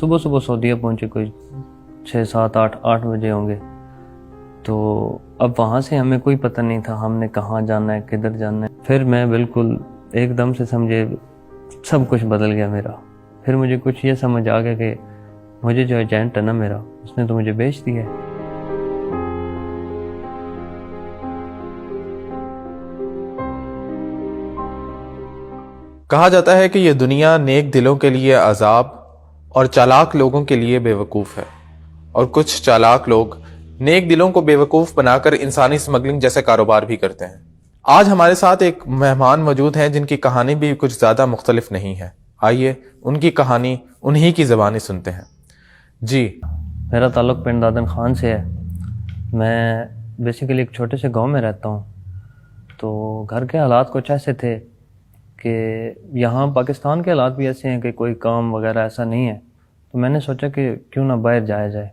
صبح صبح سعودیہ پہنچے کوئی 6 7 8 بجے ہوں گے. تو اب وہاں سے ہمیں کوئی پتہ نہیں تھا ہم نے کہاں جانا ہے کدھر جانا ہے. پھر میں بالکل ایک دم سے سمجھے سب کچھ بدل گیا میرا. پھر مجھے کچھ یہ سمجھ آ گیا کہ مجھے جو ایجنٹ ہے نا میرا اس نے تو مجھے بیچ دیا ہے. کہا جاتا ہے کہ یہ دنیا نیک دلوں کے لیے عذاب اور چالاک لوگوں کے لیے بے وقوف ہے، اور کچھ چالاک لوگ نیک دلوں کو بے وقوف بنا کر انسانی اسمگلنگ جیسے کاروبار بھی کرتے ہیں. آج ہمارے ساتھ ایک مہمان موجود ہیں جن کی کہانی بھی کچھ زیادہ مختلف نہیں ہے. آئیے ان کی کہانی انہی کی زبانی سنتے ہیں. جی، میرا تعلق پنڈ دادن خان سے ہے. میں بیسیکلی ایک چھوٹے سے گاؤں میں رہتا ہوں. تو گھر کے حالات کچھ ایسے تھے کہ یہاں پاکستان کے حالات بھی ایسے ہیں کہ کوئی کام وغیرہ ایسا نہیں ہے. تو میں نے سوچا کہ کیوں نہ باہر جایا جائے.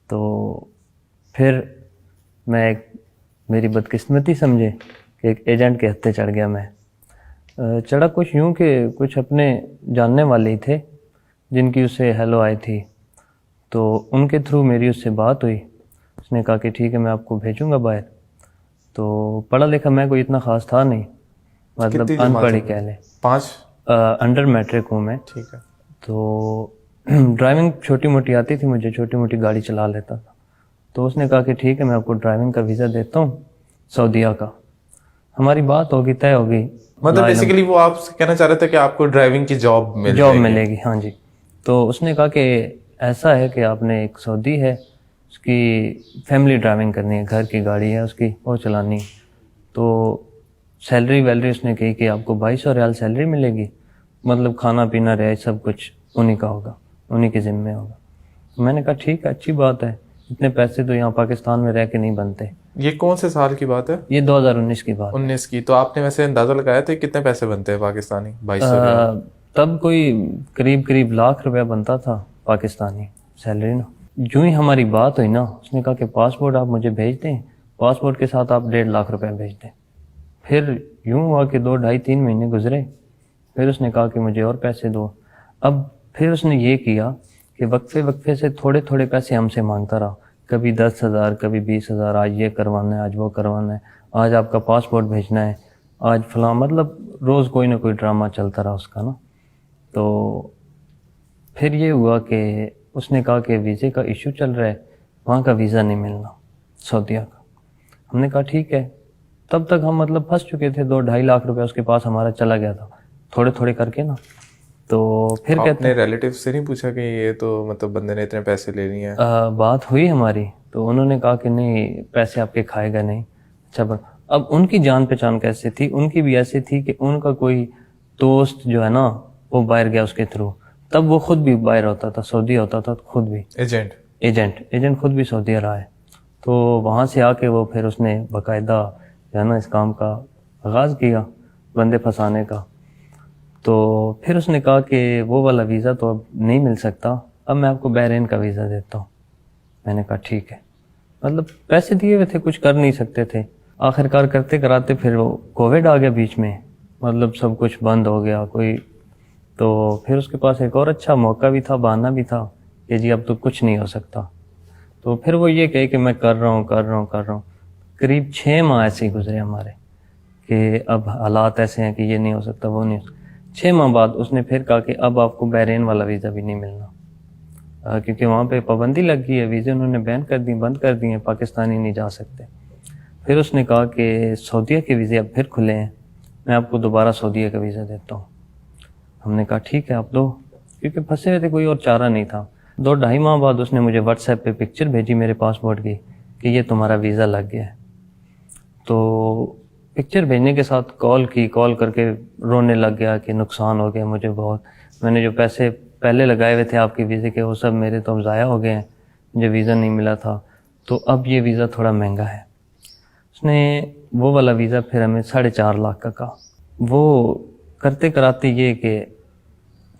تو پھر میں میری بدقسمتی سمجھے کہ ایک ایجنٹ کے ہتھے چڑھ گیا. میں چڑھا کچھ یوں کہ کچھ اپنے جاننے والے ہی تھے جن کی اسے ہیلو آئی تھی. تو ان کے تھرو میری اس سے بات ہوئی. اس نے کہا کہ ٹھیک ہے میں آپ کو بھیجوں گا باہر. تو پڑھا لکھا میں کوئی اتنا خاص تھا نہیں، مطلب ان پڑھ ہی کہہ لیں. 5 انڈر میٹرک ہوں میں. ٹھیک ہے. تو ڈرائیونگ چھوٹی موٹی آتی تھی مجھے، چھوٹی موٹی گاڑی چلا لیتا تھا. تو اس نے کہا کہ ٹھیک ہے میں آپ کو ڈرائیونگ کا ویزا دیتا ہوں سعودیہ کا. ہماری بات ہوگی، طے ہوگی. مطلب بیسیکلی وہ آپ سے کہنا چاہ رہے تھے کہ آپ کو ڈرائیونگ کی جاب ملے گی. ہاں جی. تو اس نے کہا کہ ایسا ہے کہ آپ نے ایک سعودی ہے، اس کی فیملی ڈرائیونگ کرنی ہے، گھر کی گاڑی ہے اس کی، وہ چلانی. تو سیلری ویلری اس نے کہی کہ آپ کو 2200 ریال سیلری ملے گی، مطلب کھانا پینا رہے سب کچھ انہی کا ہوگا، انہی کے ذمے ہوگا. میں نے کہا ٹھیک ہے اچھی بات ہے، اتنے پیسے تو یہاں پاکستان میں رہ کے نہیں بنتے. یہ کون سے سال کی بات ہے؟ یہ 2019 کی بات. 19 کی. تو آپ نے ویسے اندازہ لگایا تھا کتنے پیسے بنتے ہیں پاکستانی؟ 2200. تب کوئی قریب لاکھ روپیہ بنتا تھا پاکستانی سیلری نا. جو ہی ہماری بات ہوئی نا، اس نے کہا کہ پاسپورٹ آپ مجھے بھیج دیں، پاسپورٹ کے ساتھ آپ 1.5 لاکھ روپے بھیج دیں. پھر یوں ہوا کہ 2 ڈھائی 3 مہینے گزرے. پھر اس نے کہا کہ مجھے اور پیسے دو. اب پھر اس نے یہ کیا کہ وقفے سے تھوڑے تھوڑے پیسے ہم سے مانگتا رہا. کبھی 10,000 کبھی 20,000. آج یہ کروانا ہے، آج وہ کروانا ہے، آج آپ کا پاسپورٹ بھیجنا ہے، آج فلاں. مطلب روز کوئی نہ کوئی ڈرامہ چلتا رہا اس کا نا. تو پھر یہ ہوا کہ اس نے کہا کہ ویزے کا ایشو چل رہا ہے، وہاں کا ویزا نہیں ملنا سعودیہ کا. ہم نے کہا ٹھیک ہے. تب تک ہم مطلب پھنس چکے تھے. 2 ڈھائی لاکھ روپے اس کے پاس ہمارا چلا گیا تھا تھوڑے تھوڑے کر کے نا. تو پھر کہتے ہیں ریلیٹیو سے نہیں پوچھا کہ یہ تو مطلب بندے نے اتنے پیسے لے لیے ہیں؟ بات ہوئی ہماری تو انہوں نے کہا کہ نہیں پیسے آپ کے کھائے گا نہیں. اچھا اب ان کی جان پہچان کیسے تھی؟ ان کی بھی ایسی تھی کہ ان کا کوئی دوست جو ہے نا وہ باہر گیا اس کے تھرو. تب وہ خود بھی باہر ہوتا تھا، سعودی ہوتا تھا خود بھی. ایجنٹ خود بھی سعودی رہا ہے. تو وہاں سے آ کے وہ پھر اس نے باقاعدہ جو ہے نا اس کام کا آغاز کیا، بندے پھنسانے کا. تو پھر اس نے کہا کہ وہ والا ویزا تو اب نہیں مل سکتا، اب میں آپ کو بحرین کا ویزا دیتا ہوں. میں نے کہا ٹھیک ہے. مطلب پیسے دیے ہوئے تھے، کچھ کر نہیں سکتے تھے. آخر کار کرتے کراتے پھر وہ کووڈ آ گیا بیچ میں، مطلب سب کچھ بند ہو گیا کوئی. تو پھر اس کے پاس ایک اور اچھا موقع بھی تھا، بہانہ بھی تھا کہ جی اب تو کچھ نہیں ہو سکتا. تو پھر وہ یہ کہے کہ میں کر رہا ہوں. قریب 6 ماہ ایسے ہی گزرے ہمارے کہ اب حالات ایسے ہیں کہ یہ نہیں ہو سکتا وہ نہیں ہو سکتا. 6 ماہ بعد اس نے پھر کہا کہ اب آپ کو بحرین والا ویزا بھی نہیں ملنا، کیونکہ وہاں پہ پابندی لگ گئی ہے، ویزے انہوں نے بند کر دی ہیں، پاکستانی نہیں جا سکتے. پھر اس نے کہا کہ سعودیہ کے ویزے اب پھر کھلے ہیں، میں آپ کو دوبارہ سعودیہ کا ویزا دیتا ہوں. ہم نے کہا ٹھیک ہے آپ دو، کیونکہ پھنسے ہوئے تھے، کوئی اور چارہ نہیں تھا. 2 ڈھائی ماہ بعد اس نے مجھے واٹس ایپ پہ پکچر بھیجی میرے پاسپورٹ کی کہ یہ تمہارا ویزا لگ گیا ہے. تو پکچر بھیجنے کے ساتھ کال کر کے رونے لگ گیا کہ نقصان ہو گیا مجھے بہت. میں نے جو پیسے پہلے لگائے ہوئے تھے آپ کے ویزے کے وہ سب میرے تو اب ضائع ہو گئے ہیں، مجھے ویزا نہیں ملا تھا. تو اب یہ ویزا تھوڑا مہنگا ہے. اس نے وہ والا ویزا پھر ہمیں 4.5 لاکھ کا کہا. وہ کرتے کراتے یہ کہ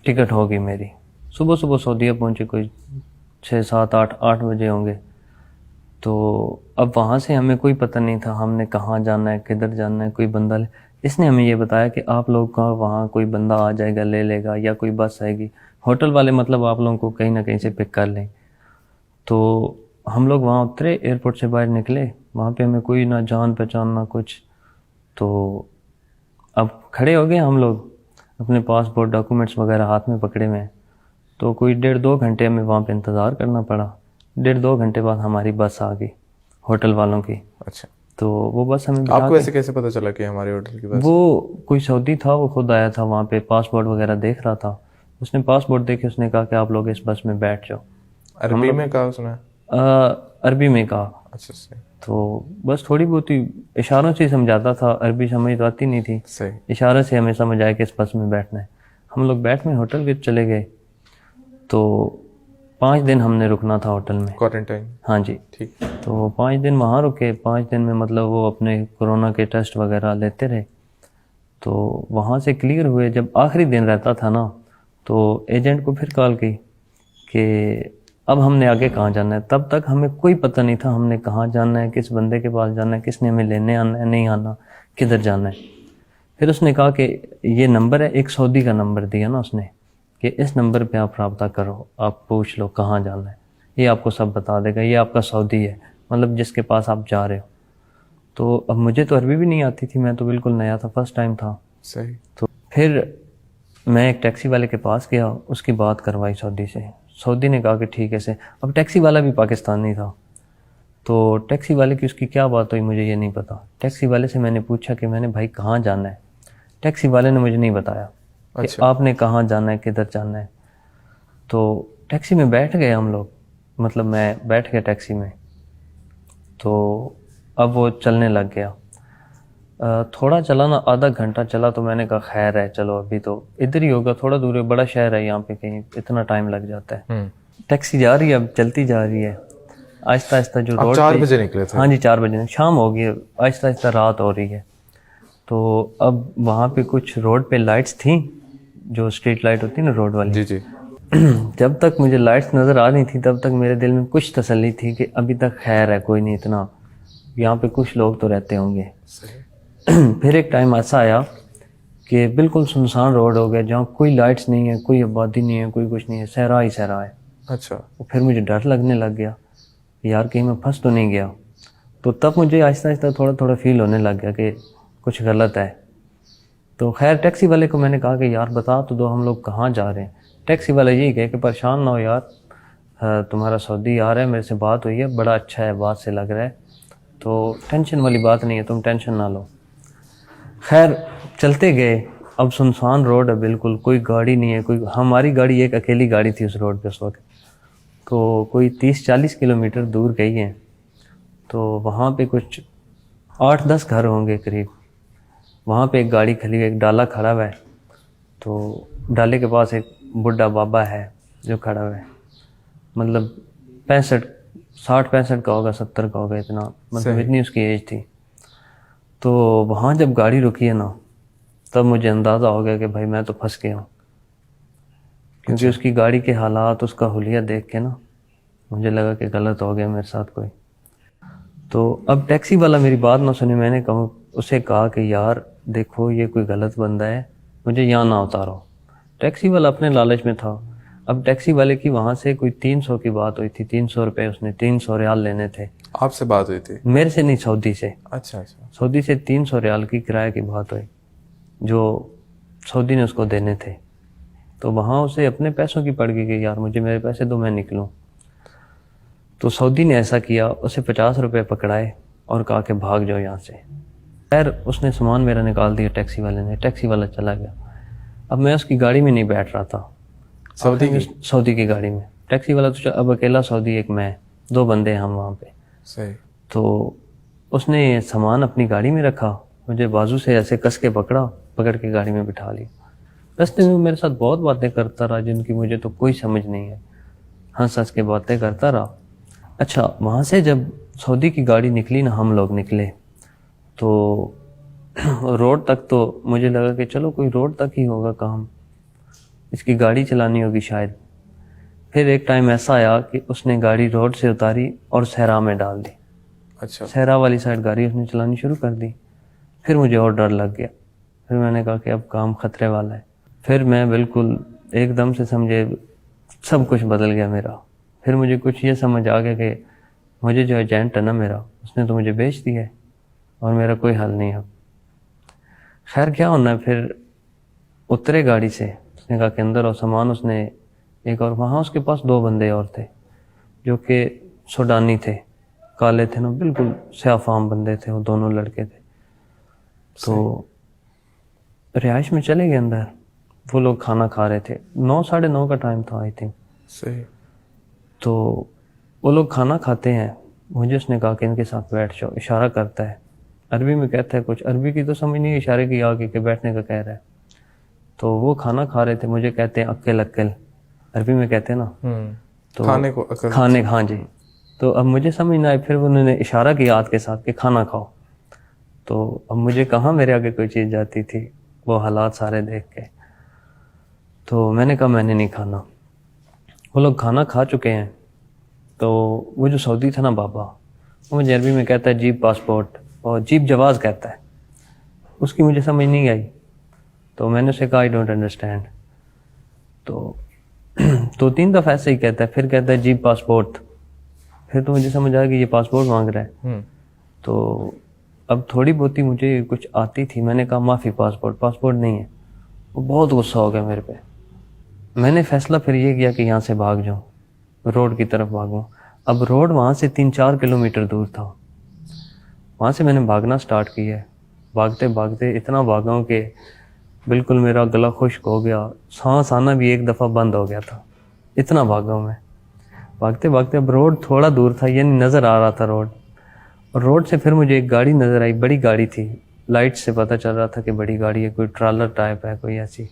ٹکٹ ہوگی میری. صبح سعودیہ پہنچے کوئی 6 7 8 بجے ہوں گے. تو اب وہاں سے ہمیں کوئی پتہ نہیں تھا ہم نے کہاں جانا ہے کدھر جانا ہے. کوئی بندہ اس نے ہمیں یہ بتایا کہ آپ لوگ کا وہاں کوئی بندہ آ جائے گا لے لے گا، یا کوئی بس آئے گی. ہوٹل والے مطلب آپ لوگوں کو کہیں نہ کہیں سے پک کر لیں. تو ہم لوگ وہاں اترے, ایئرپورٹ سے باہر نکلے, وہاں پہ ہمیں کوئی نہ جان پہچان نہ کچھ. تو اب کھڑے ہو گئے ہم لوگ, اپنے پاسپورٹ ڈاکومنٹس وغیرہ ہاتھ میں پکڑے ہوئے ہیں. تو کوئی 1.5-2 گھنٹے ہمیں وہاں پہ انتظار کرنا پڑا. 1.5-2 گھنٹے بعد ہماری بس آ گئی ہوٹل والوں کی. اچھا, تو وہ بس ہمیں آپ کو ویسے کیسے پتہ چلا کہ ہمارے ہوٹل کی بس؟ وہ کوئی سعودی تھا, وہ خود آیا تھا وہاں پہ, پاسپورٹ وغیرہ دیکھ رہا تھا. اس نے پاسپورٹ دیکھے, اس نے کہا کہ آپ لوگ اس بس میں بیٹھ جاؤ. عربی میں کہا اس نے؟ عربی میں کہا. اچھا صحیح. تو بس تھوڑی بہت ہی اشاروں سے سمجھاتا تھا, عربی سمجھ تو آتی نہیں تھی. صحیح. اشارے سے ہمیں سمجھ آیا کہ اس بس میں بیٹھنا ہے. ہم لوگ بیٹھ میں ہوٹل کے چلے گئے. تو 5 دن ہم نے رکنا تھا ہوٹل میں, کوارنٹائن. ہاں جی. ٹھیک. تو 5 دن وہاں رکے. 5 دن میں مطلب وہ اپنے کورونا کے ٹیسٹ وغیرہ لیتے رہے. تو وہاں سے کلیئر ہوئے. جب آخری دن رہتا تھا نا, تو ایجنٹ کو پھر کال کی کہ اب ہم نے آگے کہاں جانا ہے. تب تک ہمیں کوئی پتہ نہیں تھا ہم نے کہاں جانا ہے, کس بندے کے پاس جانا ہے, کس نے ہمیں لینے آنا ہے, نہیں آنا, کدھر جانا ہے. پھر اس نے کہا کہ یہ نمبر ہے, ایک سعودی کا نمبر دیا نا اس نے, کہ اس نمبر پہ آپ رابطہ کرو, آپ پوچھ لو کہاں جانا ہے, یہ آپ کو سب بتا دے گا, یہ آپ کا سعودی ہے, مطلب جس کے پاس آپ جا رہے ہو. تو اب مجھے تو عربی بھی نہیں آتی تھی, میں تو بالکل نیا تھا, فرسٹ ٹائم تھا. صحیح. تو پھر میں ایک ٹیکسی والے کے پاس گیا, اس کی بات کروائی سعودی سے. سعودی نے کہا کہ ٹھیک ہے سے. اب ٹیکسی والا بھی پاکستانی تھا, تو ٹیکسی والے کی اس کی کیا بات ہوئی مجھے یہ نہیں پتا. ٹیکسی والے سے میں نے پوچھا کہ میں نے بھائی کہاں جانا ہے. ٹیکسی والے نے مجھے نہیں بتایا کہ آپ نے کہاں جانا ہے, کدھر جانا ہے. تو ٹیکسی میں بیٹھ گئے ہم لوگ, مطلب میں بیٹھ گیا ٹیکسی میں. تو اب وہ چلنے لگ گیا. تھوڑا چلا نا, آدھا گھنٹہ چلا, تو میں نے کہا خیر ہے, چلو ابھی تو ادھر ہی ہوگا, تھوڑا دور ہے, بڑا شہر ہے یہاں پہ, کہیں اتنا ٹائم لگ جاتا ہے. ٹیکسی جا رہی ہے, اب چلتی جا رہی ہے آہستہ آہستہ. جو روڈ 4 بجے نکلے تھے؟ ہاں جی 4 بجے, شام ہو گئی, آہستہ آہستہ رات ہو رہی ہے. تو اب وہاں پہ کچھ روڈ پہ لائٹس تھیں, جو اسٹریٹ لائٹ ہوتی ہے نا روڈ والی. جی جی. جب تک مجھے لائٹس نظر آ رہی تھیں تب تک میرے دل میں کچھ تسلی تھی کہ ابھی تک خیر ہے, کوئی نہیں, اتنا یہاں پہ کچھ لوگ تو رہتے ہوں گے. پھر ایک ٹائم ایسا آیا کہ بالکل سنسان روڈ ہو گیا, جہاں کوئی لائٹس نہیں ہے, کوئی آبادی نہیں ہے, کوئی کچھ نہیں ہے, صحرا ہی صحرا ہے. اچھا. پھر مجھے ڈر لگنے لگ گیا, یار کہیں میں پھنس تو نہیں گیا. تو تب مجھے آہستہ آہستہ تھوڑا تھوڑا فیل ہونے لگ گیا کہ کچھ غلط ہے. تو خیر ٹیکسی والے کو میں نے کہا کہ یار بتا تو دو, ہم لوگ کہاں جا رہے ہیں. ٹیکسی والا یہی کہے کہ پریشان نہ ہو یار, تمہارا سعودی آ رہا ہے, میرے سے بات ہوئی ہے, بڑا اچھا ہے, بات سے لگ رہا ہے, تو ٹینشن والی بات نہیں ہے, تم ٹینشن نہ لو. خیر چلتے گئے. اب سنسان روڈ ہے بالکل, کوئی گاڑی نہیں ہے, کوئی, ہماری گاڑی ایک اکیلی گاڑی تھی اس روڈ پہ اس وقت. تو کوئی 30-40 کلومیٹر دور گئی ہے. تو وہاں پہ کچھ 8-10 گھر ہوں گے قریب. وہاں پہ ایک گاڑی کھڑی ہے, ایک ڈالا کھڑا ہوا ہے. تو ڈالے کے پاس ایک بڈھا بابا ہے جو کھڑا ہوا ہے, مطلب 60-65 کا ہوگا, 70 کا ہوگا, اتنا مطلب اتنی اس کی ایج تھی. تو وہاں جب گاڑی رکی ہے نا, تب مجھے اندازہ ہو گیا کہ بھائی میں تو پھنس گیا ہوں, کیونکہ اس کی گاڑی کے حالات, اس کا حلیہ دیکھ کے نا مجھے لگا کہ غلط ہو گیا میرے ساتھ کوئی. تو اب ٹیکسی والا میری بات نہ سنی, میں نے اسے کہا کہ یار دیکھو یہ کوئی غلط بندہ ہے, مجھے یہاں نہ اتارو. ٹیکسی والا اپنے لالچ میں تھا. اب ٹیکسی والے کی وہاں سے کوئی 300 کی بات ہوئی تھی, 300 روپے, اس نے 300 ریال لینے تھے. آپ سے بات ہوئی تھی؟ میرے سے نہیں, سعودی سے. اچھا اچھا. سعودی سے 300 ریال کی کرایہ کی بات ہوئی, جو سعودی نے اس کو دینے تھے. تو وہاں اسے اپنے پیسوں کی پڑ گئی کہ یار مجھے میرے پیسے دو, میں نکلوں. تو سعودی نے ایسا کیا, اسے 50 روپے پکڑائے اور کہا کہ بھاگ جاؤ یہاں سے. خیر اس نے سامان میرا نکال دیا ٹیکسی والے نے, ٹیکسی والا چلا گیا. اب میں اس کی گاڑی میں نہیں بیٹھ رہا تھا, سعودی کی گاڑی میں. ٹیکسی والا تو اب اکیلا سعودی, ایک میں, 2 بندے ہیں ہم وہاں پہ. صحیح. تو اس نے سامان اپنی گاڑی میں رکھا, مجھے بازو سے ایسے کس کے پکڑ کے گاڑی میں بٹھا لی. رستے میں میرے ساتھ بہت باتیں کرتا رہا جن کی مجھے تو کوئی سمجھ نہیں ہے, ہنس کے باتیں کرتا رہا. اچھا وہاں سے جب سعودی کی گاڑی نکلی نا, ہم لوگ نکلے, تو روڈ تک تو مجھے لگا کہ چلو کوئی روڈ تک ہی ہوگا کام, اس کی گاڑی چلانی ہوگی شاید. پھر ایک ٹائم ایسا آیا کہ اس نے گاڑی روڈ سے اتاری اور صحرا میں ڈال دی. اچھا. صحرا والی سائڈ گاڑی اس نے چلانی شروع کر دی. پھر مجھے اور ڈر لگ گیا, پھر میں نے کہا کہ اب کام خطرے والا ہے. پھر میں بالکل ایک دم سے سمجھے سب کچھ بدل گیا میرا. پھر مجھے کچھ یہ سمجھ آ گیا کہ مجھے جو ایجنٹ ہے نا میرا, اس نے تو مجھے بیچ دیا ہے اور میرا کوئی حل نہیں اب. خیر کیا ہونا ہے, پھر اترے گاڑی سے, اس نے کہا کہ اندر اور سامان اس نے ایک, اور وہاں اس کے پاس 2 بندے اور تھے جو کہ سوڈانی تھے, کالے تھے نا, بالکل سیاہ فام بندے تھے, وہ دونوں لڑکے تھے. تو رہائش میں چلے گئے اندر, وہ لوگ کھانا کھا رہے تھے, 9 ساڑھے 9 کا ٹائم تھا آئی تھنک. صحیح. تو وہ لوگ کھانا کھاتے ہیں, مجھے اس نے کہا کہ ان کے ساتھ بیٹھ جاؤ, اشارہ کرتا ہے عربی میں, کہتا ہے کچھ عربی کی تو سمجھ نہیں, اشارے کی آگے کہ بیٹھنے کا کہہ رہا ہے. تو وہ کھانا کھا رہے تھے, مجھے کہتے ہیں اکل اکل, عربی میں کہتے ہیں نا, تو کھانے کو عقل. کھانے, ہاں جی. تو اب مجھے سمجھ نہ آئی, پھر انہوں نے اشارہ کیا ہاتھ کے ساتھ کہ کھانا کھاؤ. تو اب مجھے کہاں میرے آگے کوئی چیز جاتی تھی وہ حالات سارے دیکھ کے. تو میں نے کہا میں نے نہیں کھانا. وہ لوگ کھانا کھا چکے ہیں. تو وہ جو سعودی تھا نا بابا, وہ مجھے عربی میں کہتا ہے جیب پاسپورٹ, اور جیب جواز کہتا ہے, اس کی مجھے سمجھ نہیں آئی. تو میں نے اسے کہا آئی ڈونٹ انڈرسٹینڈ. تو 2-3 دفعہ ایسے ہی کہتا ہے, پھر کہتا ہے جیب پاسپورٹ. پھر تو مجھے سمجھ آیا کہ یہ پاسپورٹ مانگ رہا ہے. تو اب تھوڑی بہت ہی مجھے کچھ آتی تھی, میں نے کہا معافی, پاسپورٹ نہیں ہے. وہ بہت غصہ ہو گیا میرے پہ. میں نے فیصلہ پھر یہ کیا کہ یہاں سے بھاگ جاؤں, روڈ کی طرف بھاگوں. اب روڈ وہاں سے 3-4 کلومیٹر دور تھا. وہاں سے میں نے بھاگنا سٹارٹ کیا ہے. بھاگتے بھاگتے اتنا بھاگا ہوں کہ بالکل میرا گلا خشک ہو گیا, سانس آنا بھی ایک دفعہ بند ہو گیا تھا, اتنا بھاگا ہوں میں. بھاگتے بھاگتے اب روڈ تھوڑا دور تھا, یعنی نظر آ رہا تھا روڈ, اور روڈ سے پھر مجھے ایک گاڑی نظر آئی, بڑی گاڑی تھی, لائٹ سے پتہ چل رہا تھا کہ بڑی گاڑی ہے, کوئی ٹرالر ٹائپ ہے کوئی ایسی.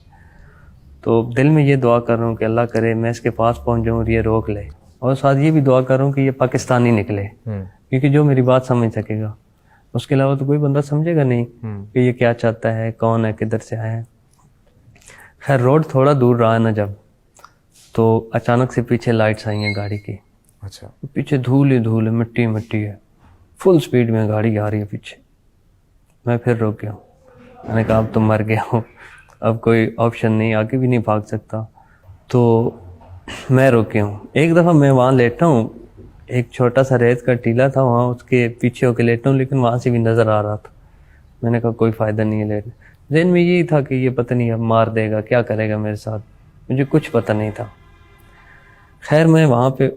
تو دل میں یہ دعا کر رہا ہوں کہ اللہ کرے میں اس کے پاس پہنچ جاؤں اور یہ روک لے, اور ساتھ یہ بھی دعا کر رہا ہوں کہ یہ پاکستانی نکلے, کیونکہ جو میری بات سمجھ سکے گا, اس کے علاوہ تو کوئی بندہ سمجھے گا نہیں کہ یہ کیا چاہتا ہے, کون ہے, کدھر سے آیا ہے. خیر روڈ تھوڑا دور رہا نا جب, تو اچانک سے پیچھے لائٹس آئی ہیں گاڑی کی. اچھا. پیچھے دھول ہی دھول ہے, مٹی مٹی ہے, فل سپیڈ میں گاڑی آ رہی ہے پیچھے. میں پھر رک گیا ہوں, میں نے کہا اب تو مر گیا ہوں, اب کوئی آپشن نہیں, آگے بھی نہیں بھاگ سکتا. تو میں رک گیا ہوں. ایک دفعہ میں وہاں لیٹا ہوں, ایک چھوٹا سا ریت کا ٹیلا تھا وہاں, اس کے پیچھے ہو کے لیٹا ہوں, لیکن وہاں سے بھی نظر آ رہا تھا. میں نے کہا کوئی فائدہ نہیں ہے لیٹنے. ذہن میں یہی تھا کہ یہ پتہ نہیں اب مار دے گا, کیا کرے گا میرے ساتھ, مجھے کچھ پتہ نہیں تھا. خیر میں وہاں پہ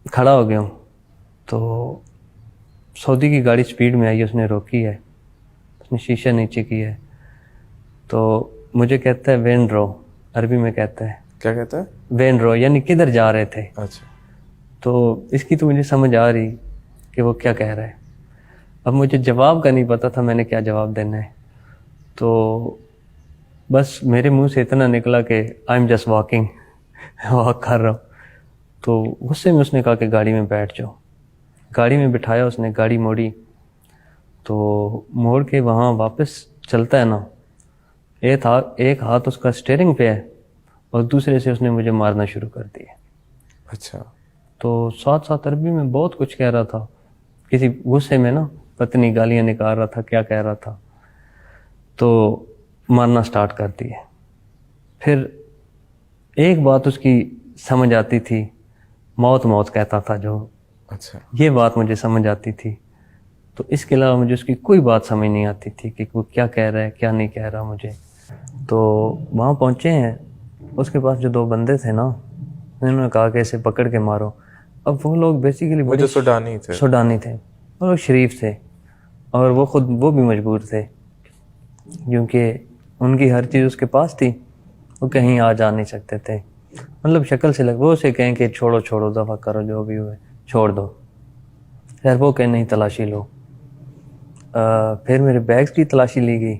کھڑا ہو گیا ہوں. تو سعودی کی گاڑی سپیڈ میں آئی, اس نے روکی ہے, اس نے شیشہ نیچے کیا ہے. تو مجھے کہتا ہے وین رو, عربی میں کہتا ہے. کیا کہتا ہے؟ وین رو, یعنی کدھر جا رہے تھے. اچھا. تو اس کی تو مجھے سمجھ آ رہی کہ وہ کیا کہہ رہا ہے. اب مجھے جواب کا نہیں پتا تھا میں نے کیا جواب دینا ہے. تو بس میرے منہ سے اتنا نکلا کہ I am just walking, walk کر رہا ہوں. تو غصے میں اس نے کہا کہ گاڑی میں بیٹھ جاؤ. گاڑی میں بٹھایا اس نے, گاڑی موڑی, تو موڑ کے وہاں واپس چلتا ہے نا, ایک ہاتھ اس کا اسٹیئرنگ پہ ہے اور دوسرے سے اس نے مجھے مارنا شروع کر دیا. اچھا. تو ساتھ ساتھ عربی میں بہت کچھ کہہ رہا تھا, کسی غصے میں نا, پتہ نہیں گالیاں نکال رہا تھا, کیا کہہ رہا تھا. تو مارنا سٹارٹ کر دی ہے. پھر ایک بات اس کی سمجھ آتی تھی, موت موت کہتا تھا جو. اچھا. یہ بات مجھے سمجھ آتی تھی. تو اس کے علاوہ مجھے اس کی کوئی بات سمجھ نہیں آتی تھی کہ وہ کیا کہہ رہا ہے, کیا نہیں کہہ رہا مجھے. تو وہاں پہنچے ہیں, اس کے پاس جو 2 بندے تھے نا, انہوں نے کہا کہ اسے پکڑ کے مارو. اب وہ لوگ بیسیکلی وہ جو سوڈانی تھے, وہ لوگ شریف تھے, اور وہ بھی مجبور تھے, کیونکہ ان کی ہر چیز اس کے پاس تھی, وہ کہیں آ جا نہیں سکتے تھے. مطلب شکل سے وہ اسے کہیں کہ چھوڑو دفعہ کرو, جو بھی ہوئے چھوڑ دو. خیر وہ کہیں نہیں, تلاشی لو. پھر میرے بیگز کی تلاشی لی گئی.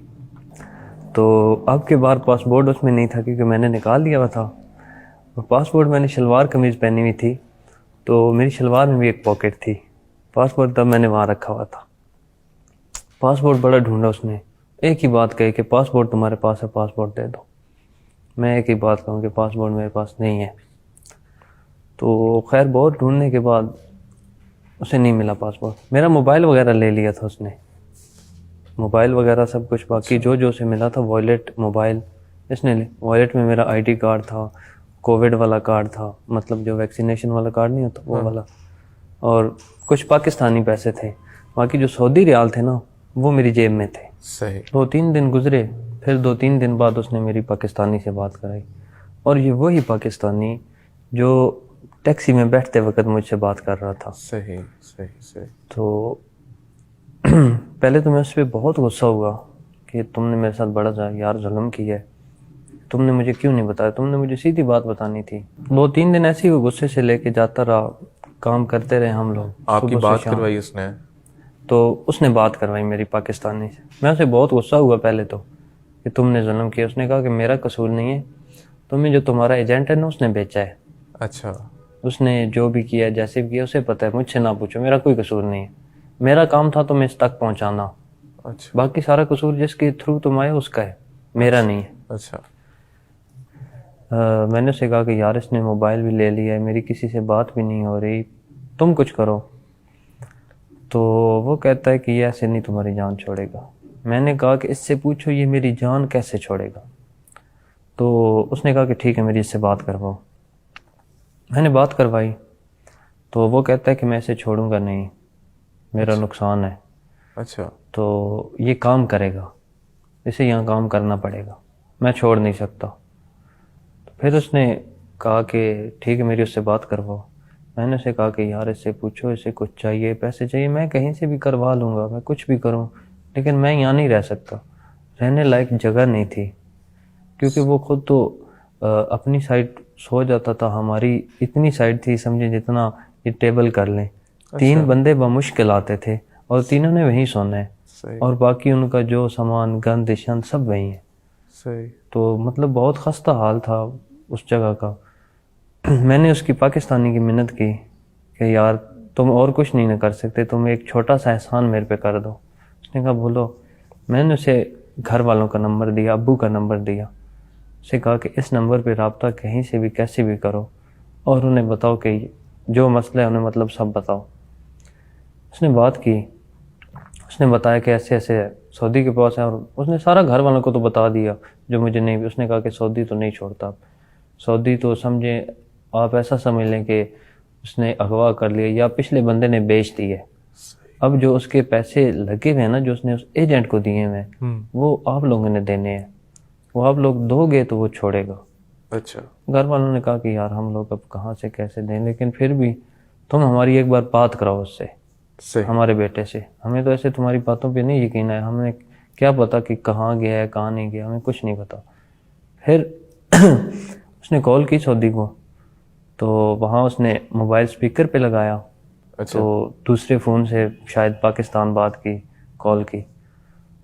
تو اب کے بعد پاسپورٹ اس میں نہیں تھا, کیونکہ میں نے نکال دیا ہوا تھا. اور پاسپورٹ میں نے شلوار قمیض پہنی ہوئی تھی, تو میری شلوار میں بھی ایک پاکٹ تھی. پاسپورٹ تب میں نے وہاں رکھا ہوا تھا. پاسپورٹ بڑا ڈھونڈا اس نے, ایک ہی بات کہی کہ پاسپورٹ تمہارے پاس ہے, پاسپورٹ دے دو. میں ایک ہی بات کہوں کہ پاسپورٹ میرے پاس نہیں ہے. تو خیر بہت ڈھونڈنے کے بعد اسے نہیں ملا پاسپورٹ. میرا موبائل وغیرہ لے لیا تھا اس نے, موبائل وغیرہ سب کچھ, باقی جو اسے ملا تھا, والیٹ, موبائل, اس نے وائلٹ میں میرا آئی ڈی کارڈ تھا, کووڈ والا کارڈ تھا, مطلب جو ویکسینیشن والا کارڈ نہیں ہوتا وہ والا, اور کچھ پاکستانی پیسے تھے. باقی جو سعودی ریال تھے نا وہ میری جیب میں تھے. صحیح. 2-3 دن گزرے, پھر 2-3 دن بعد اس نے میری پاکستانی سے بات کرائی, اور یہ وہی پاکستانی جو ٹیکسی میں بیٹھتے وقت مجھ سے بات کر رہا تھا. صحیح صحیح صحیح. تو پہلے تو میں اس پہ بہت غصہ ہوا کہ تم نے میرے ساتھ بڑا یار ظلم کیا ہے, تم نے مجھے کیوں نہیں بتایا, تم نے مجھے سیدھی بات بتانی تھی. 2-3 دن ایسے ہی وہ غصے سے لے کے جاتا رہا, کام کرتے رہے ہم لوگ. آپ کی صبح سے بات شام. کروائی اس نے؟ تو اس نے بات کروائی میری پاکستانی سے. میں اسے بہت غصہ ہوا پہلے تو کہ تم نے ظلم کیا. اس نے کہا کہ میرا قصور نہیں ہے, تمہیں جو تمہارا ایجنٹ ہے نا اس نے بیچا ہے. اچھا. اس نے جو بھی کیا جیسے بھی کیا اسے پتہ ہے, مجھ سے نہ پوچھو, میرا کوئی قصور نہیں ہے. میرا کام تھا تمہیں اس تک پہنچانا, اچھا باقی سارا قصور جس کے تھرو تم آئے اس کا ہے, میرا نہیں ہے. اچھا. میں نے اسے کہا کہ یار اس نے موبائل بھی لے لیا ہے, میری کسی سے بات بھی نہیں ہو رہی, تم کچھ کرو. تو وہ کہتا ہے کہ یہ ایسے نہیں تمہاری جان چھوڑے گا. میں نے کہا کہ اس سے پوچھو یہ میری جان کیسے چھوڑے گا. تو اس نے کہا کہ ٹھیک ہے میری اس سے بات کرواؤ. میں نے بات کروائی تو وہ کہتا ہے کہ میں اسے چھوڑوں گا نہیں, میرا نقصان ہے. اچھا. تو یہ کام کرے گا, اسے یہاں کام کرنا پڑے گا, میں چھوڑ نہیں سکتا. پھر اس نے کہا کہ ٹھیک ہے میری اس سے بات کرواؤ. میں نے اسے کہا کہ یار اس سے پوچھو, اسے کچھ چاہیے, پیسے چاہیے, میں کہیں سے بھی کروا لوں گا, میں کچھ بھی کروں, لیکن میں یہاں نہیں رہ سکتا. رہنے لائق جگہ نہیں تھی, کیونکہ وہ خود تو اپنی سائڈ سو جاتا تھا. ہماری اتنی سائڈ تھی سمجھے جتنا یہ ٹیبل کر لیں. 3 بندے بمشکل آتے تھے اور تینوں نے وہیں سونا ہے, صحیح اور باقی ان کا جو سامان گند شند سب وہیں ہے. صحیح. تو مطلب بہت خستہ حال تھا اس جگہ کا. میں نے اس کی پاکستانی کی منت کی کہ یار تم اور کچھ نہیں نہ کر سکتے, تم ایک چھوٹا سا احسان میرے پہ کر دو. اس نے کہا بولو. میں نے اسے گھر والوں کا نمبر دیا, ابو کا نمبر دیا. اسے کہا کہ اس نمبر پہ رابطہ کہیں سے بھی کیسے بھی کرو اور انہیں بتاؤ کہ جو مسئلہ ہے انہیں مطلب سب بتاؤ. اس نے بات کی, اس نے بتایا کہ ایسے ایسے سعودی کے پاس ہے, اور اس نے سارا گھر والوں کو تو بتا دیا جو مجھے نہیں. اس نے کہا کہ سعودی تو نہیں چھوڑتا, سعودی تو سمجھیں آپ ایسا سمجھ لیں کہ اس نے اغوا کر لیا یا پچھلے بندے نے بیچ دی ہے. اب جو اس کے پیسے لگے ہوئے ہیں نا, جو اس نے اس ایجنٹ کو دیے ہوئے ہیں, وہ آپ لوگوں نے دینے ہیں, وہ آپ لوگ دو گے تو وہ چھوڑے گا. اچھا. گھر والوں نے کہا کہ یار ہم لوگ اب کہاں سے کیسے دیں, لیکن پھر بھی تم ہماری ایک بار بات کراؤ اس سے, صحیح. ہمارے بیٹے سے. ہمیں تو ایسے تمہاری باتوں پہ نہیں یقین ہے, ہمیں کیا پتا کہ کہاں گیا ہے کہاں نہیں گیا, ہمیں کچھ نہیں پتا. پھر اس نے کال کی سعودی کو, تو وہاں اس نے موبائل سپیکر پہ لگایا. اچھا. تو دوسرے فون سے شاید پاکستان بات کی, کال کی.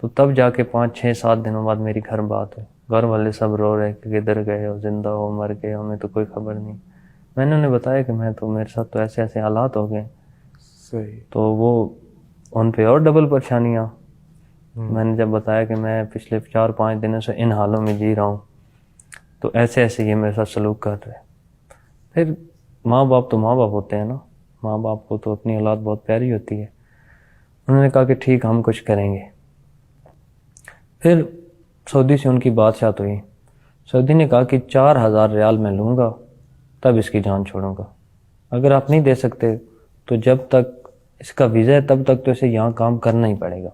تو تب جا کے 5-6-7 دنوں بعد میری گھر بات ہوئی. گھر والے سب رو رہے کہ کدھر گئے ہو, زندہ ہو مر گئے, ہمیں تو کوئی خبر نہیں. میں نے انہیں بتایا کہ میرے ساتھ تو ایسے ایسے حالات ہو گئے. صحیح. تو وہ ان پہ اور ڈبل پریشانیاں. میں نے جب بتایا کہ میں پچھلے 4-5 دنوں سے ان حالوں میں جی رہا ہوں, تو ایسے ایسے یہ میرے ساتھ سلوک کر رہے. پھر ماں باپ تو ماں باپ ہوتے ہیں نا, ماں باپ کو تو اپنی اولاد بہت پیاری ہوتی ہے. انہوں نے کہا کہ ٹھیک ہم کچھ کریں گے. پھر سعودی سے ان کی بات ہوئی. سعودی نے کہا کہ 4,000 ریال میں لوں گا تب اس کی جان چھوڑوں گا. اگر آپ نہیں دے سکتے تو جب تک اس کا ویزا ہے تب تک تو اسے یہاں کام کرنا ہی پڑے گا.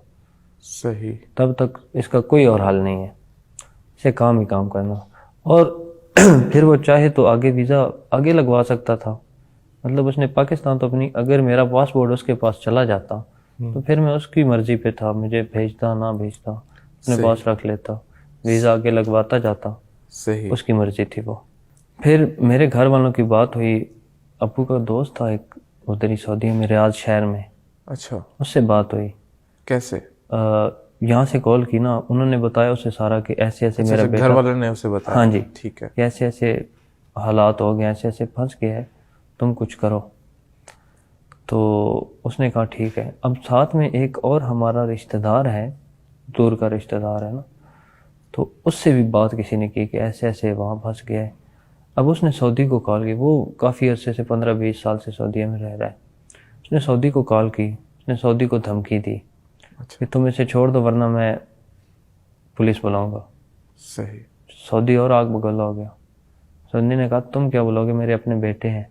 صحیح. تب تک اس کا کوئی اور حل نہیں ہے, اسے کام ہی کام کرنا. اور پھر وہ چاہے تو آگے ویزا آگے لگوا سکتا تھا. مطلب اس نے پاکستان تو اپنی, اگر میرا پاسپورٹ اس کے پاس چلا جاتا تو پھر میں اس کی مرضی پہ تھا, مجھے بھیجتا نہ بھیجتا, اپنے پاس رکھ لیتا, ویزا آگے لگواتا جاتا. صحیح. اس کی مرضی تھی وہ. پھر میرے گھر والوں کی بات ہوئی. ابو کا دوست تھا ایک ادھر ہی سعودی میں, ریاض شہر میں. اچھا. اس سے بات ہوئی. کیسے؟ یہاں سے کال کی نا, انہوں نے بتایا اسے سارا کہ ایسے ایسے میرا بیٹا, گھر والوں نے اسے بتایا؟ ہاں جی, ٹھیک ہے. کہ ایسے ایسے حالات ہو گئے, ایسے ایسے پھنس گیا ہے, تم کچھ کرو. تو اس نے کہا ٹھیک ہے. اب ساتھ میں ایک اور ہمارا رشتہ دار ہے, دور کا رشتہ دار ہے نا, تو اس سے بھی بات کسی نے کی کہ ایسے ایسے وہاں پھنس گیا ہے. اب اس نے سعودی کو کال کی, وہ کافی عرصے سے 15-20 سال سے سعودیہ میں رہ رہا ہے. اس نے سعودی کو کال کی, اس نے سعودی کو دھمکی دی کہ تم اسے چھوڑ دو ورنہ میں پولیس بلاؤں گا. صحیح. سعودی اور آگ بگولا ہو گیا. سعودی نے کہا تم کیا بولو گے, میرے اپنے بیٹے ہیں,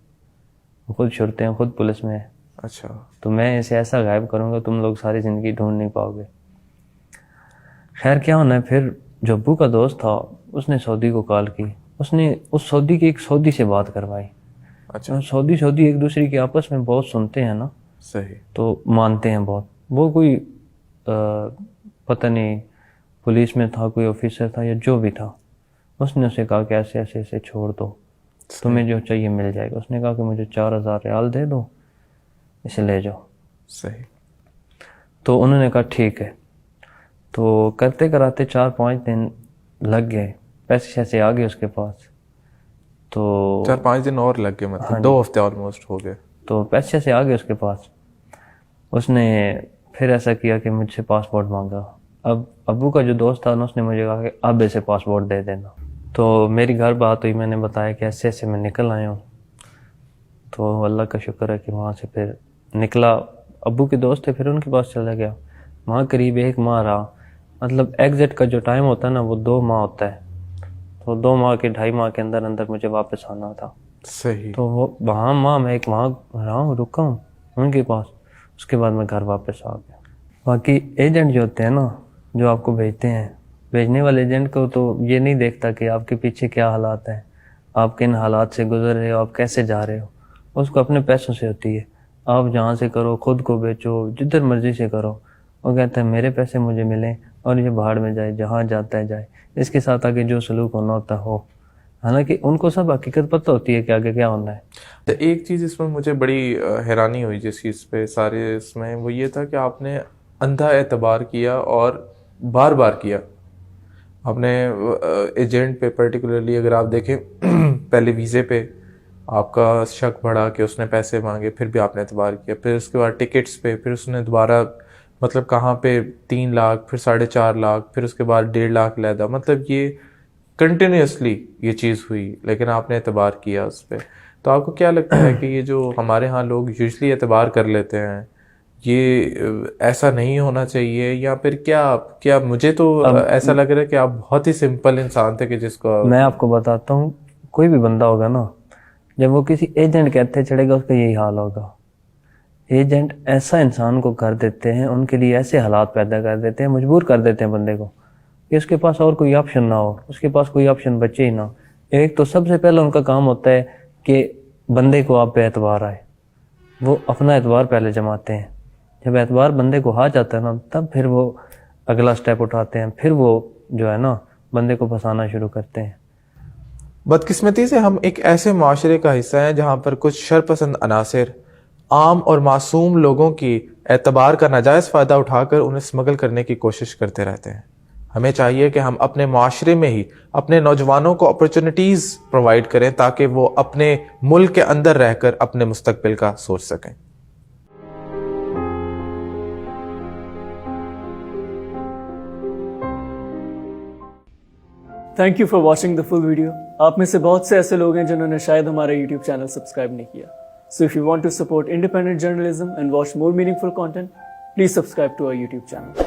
خود شرطے ہیں, خود پولیس میں ہیں, اچھا تو میں اسے ایسا غائب کروں گا تم لوگ ساری زندگی ڈھونڈ نہیں پاؤ گے. خیر کیا ہونا ہے, پھر جو ابو کا دوست تھا اس نے سعودی کو کال کی, اس نے اس سعودی کی ایک سعودی سے بات کروائی. اچھا سعودی ایک دوسرے کی آپس میں بہت سنتے ہیں نا, صحیح. تو مانتے ہیں بہت. وہ کوئی پتہ نہیں پولیس میں تھا, کوئی آفیسر تھا یا جو بھی تھا, اس نے اسے کہا کہ ایسے ایسے ایسے چھوڑ دو, تمہیں جو چاہیے مل جائے گا. اس نے کہا کہ مجھے 4,000 ریال دے دو, اسے لے جاؤ. صحیح. تو انہوں نے کہا ٹھیک ہے. تو کرتے کراتے 4-5 دن لگ گئے, پیسے شیسے آ گئے اس کے پاس. تو 4-5 دن اور لگ گئے, مطلب 2 ہفتے آلموسٹ ہو گئے. تو پیسے سے آ گئے اس کے پاس. اس نے پھر ایسا کیا کہ مجھ سے پاسپورٹ مانگا. اب ابو کا جو دوست تھا نا, اس نے مجھے کہا کہ اب اسے پاسپورٹ دے دینا. تو میری گھر بات ہوئی, میں نے بتایا کہ ایسے ایسے میں نکل آیا ہوں. تو اللہ کا شکر ہے کہ وہاں سے پھر نکلا. ابو کے دوست تھے, پھر ان کے پاس چلا گیا. وہاں قریب 1 ماہ رہا. مطلب ایگزٹ کا جو ٹائم ہوتا ہے نا وہ 2 ماہ ہوتا ہے. تو 2 ماہ کے 2.5 ماہ کے اندر اندر مجھے واپس آنا تھا. صحیح. تو وہ وہاں ماہ میں 1 ماہ رہا ہوں, رکا ہوں ان کے پاس. اس کے بعد میں گھر واپس آ گیا. باقی ایجنٹ جو ہوتے ہیں نا, جو آپ کو بھیجتے ہیں, بھیجنے والے ایجنٹ کو تو یہ نہیں دیکھتا کہ آپ کے پیچھے کیا حالات ہیں, آپ کن حالات سے گزر رہے ہو, آپ کیسے جا رہے ہو. اس کو اپنے پیسوں سے ہوتی ہے. آپ جہاں سے کرو, خود کو بیچو, جدھر مرضی سے کرو. وہ کہتا ہے میرے پیسے مجھے ملیں اور یہ بھاڑ میں جائے, جہاں جاتا ہے جائے, اس کے ساتھ آگے جو سلوک ہونا ہوتا ہو. حالانکہ ان کو سب حقیقت پتہ ہوتی ہے کہ آگے کیا ہونا ہے. تو ایک چیز اس میں مجھے بڑی حیرانی ہوئی جس چیز پہ سارے اس میں, وہ یہ تھا کہ آپ نے اندھا اعتبار کیا اور بار بار کیا. آپ نے ایجنٹ پہ پرٹیکولرلی اگر آپ دیکھیں, پہلے ویزے پہ آپ کا شک بڑھا کہ اس نے پیسے مانگے, پھر بھی آپ نے اعتبار کیا. پھر اس کے بعد ٹکٹس پہ, پھر اس نے دوبارہ مطلب کہاں پہ 3 لاکھ, پھر 4.5 لاکھ, پھر اس کے بعد 1.5 لاکھ لیدا. مطلب یہ کنٹینیوسلی یہ چیز ہوئی, لیکن آپ نے اعتبار کیا اس پہ. تو آپ کو کیا لگتا ہے کہ یہ جو ہمارے ہاں لوگ یوزلی اعتبار کر لیتے ہیں, یہ ایسا نہیں ہونا چاہیے, یا پھر کیا مجھے تو ایسا لگ رہا ہے کہ آپ بہت ہی سمپل انسان تھے کہ جس کو میں آپ کو بتاتا ہوں, کوئی بھی بندہ ہوگا نا, جب وہ کسی ایجنٹ کہتے چڑھے گا اس کا یہی حال ہوگا. ایجنٹ ایسا انسان کو کر دیتے ہیں, ان کے لیے ایسے حالات پیدا کر دیتے ہیں, مجبور کر دیتے ہیں بندے کو کہ اس کے پاس اور کوئی آپشن نہ ہو, اس کے پاس کوئی آپشن بچے ہی نہ. ایک تو سب سے پہلے ان کا کام ہوتا ہے کہ بندے کو آپ پہ اعتبار آئے. وہ اپنا اعتبار پہلے جماتے ہیں. جب اعتبار بندے کو آ جاتا ہے نا, تب پھر وہ اگلا سٹیپ اٹھاتے ہیں. پھر وہ جو ہے نا بندے کو پھنسانا شروع کرتے ہیں. بدقسمتی سے ہم ایک ایسے معاشرے کا حصہ ہیں جہاں پر کچھ شرپسند عناصر عام اور معصوم لوگوں کی اعتبار کا ناجائز فائدہ اٹھا کر انہیں اسمگل کرنے کی کوشش کرتے رہتے ہیں. ہمیں چاہیے کہ ہم اپنے معاشرے میں ہی اپنے نوجوانوں کو اپرچونٹیز پرووائڈ کریں تاکہ وہ اپنے ملک کے اندر رہ کر اپنے مستقبل کا سوچ سکیں. Thank you for watching the full video. آپ میں سے بہت سے ایسے لوگ ہیں جنہوں نے شاید ہمارا یوٹیوب چینل سبسکرائب نہیں کیا. So if you want to support independent journalism and watch more meaningful content, please subscribe to our YouTube channel.